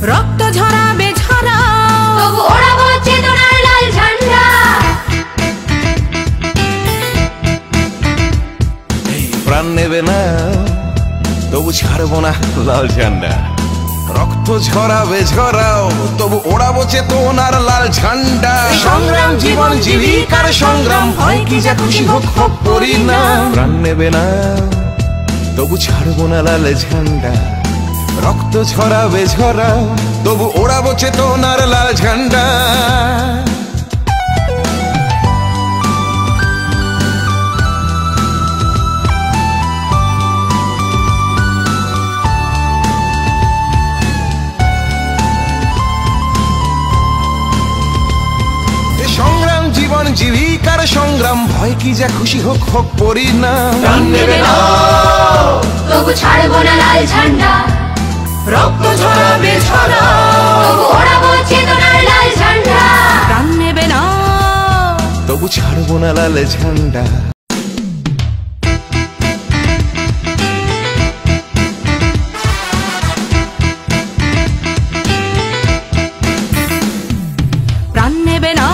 রক্ত ঝরাবে ঝরাও, তবু ওড়াবো চেতনার লাল ঝান্ডা। প্রাণ নেবে না তবু ছাড়বো না লাল ঝান্ডা। রক্ত ঝরাবে ঝরাও, তবু ওড়াবো চেতনার লাল ঝান্ডা। সংগ্রাম জীবন জীবিকার সংগ্রাম, হয় কি যা খুশি হোক হোক করি না। প্রাণ নেবে না তবু ছাড়বো না লাল ঝান্ডা। রক্ত ঝরাবে ঝরাও, তবু ওড়াবো চেতনার লাল ঝান্ডা। সংগ্রাম জীবন জীবিকার সংগ্রাম, ভয় কি যা খুশি হোক হোক করি না। প্রাণ নেবে না তবু ছাড়বো না লাল ঝান্ডা। রক্ত ঝরাবে ঝরাও, তবু ওড়াবো চেতনার লাল ঝান্ডা। প্রাণ নেবে না তবু ছাড়বো না লাল ঝান্ডা। প্রাণ নেবে না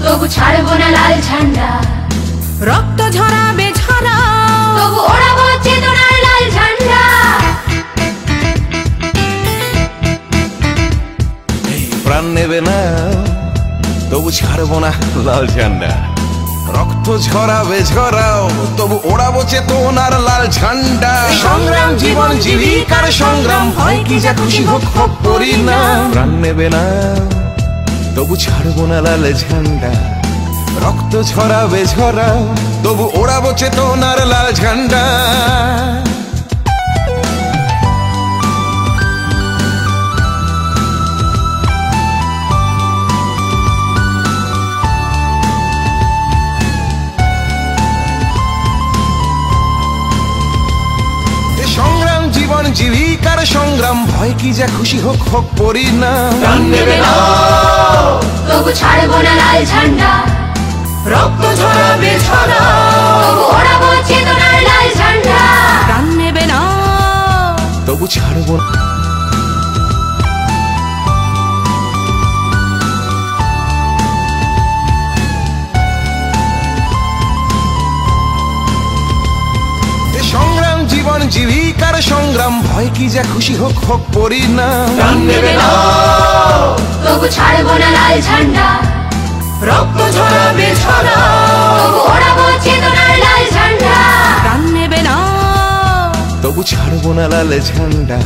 তবু ছাড়বো না লাল ঝান্ডা। রক্ত ঝরাবে ঝরাও, তবু ওড়াবো চেতনার লাল ঝান্ডা। প্রাণ নেবে না তবু ছাড়বো না লাল ঝান্ডা। রক্ত ঝরাবে ঝরাও, তবু ওড়াবো চেতনার লাল ঝান্ডা। সংগ্রাম জীবন জীবিকার সংগ্রাম, হয় কি যা খুশি হোক হোক করি না। প্রাণ নেবে না তবু ছাড়বো না লাল ঝান্ডা। রক্ত ঝরাবে ঝরাও, তবু ওড়াবো চেতনার লাল ঝান্ডা। সংগ্রাম জীবন জীবিকার সংগ্রাম, ভয় কি যা খুশি হোক হোক করি না। প্রাণ নেবে না তবু ছাড়বো না লাল ঝান্ডা। রক্ত ঝরাবে ঝরাও, তবু ওড়াবো চেতনার লাল ঝান্ডা। প্রাণ নেবে না তবু ছাড়বো না। সংগ্রাম জীবন জীবিকার সংগ্রাম, ভয় কি যা খুশি হোক হোক করি না। প্রাণ নেবে না তবু ছাড়বো না লাল ঝান্ডা। রক্ত ঝরাবে ঝরাও, তবু ওড়াবো চেতনার লাল ঝান্ডা। প্রাণ নেবে না তবু ছাড়বো না লাল ঝান্ডা।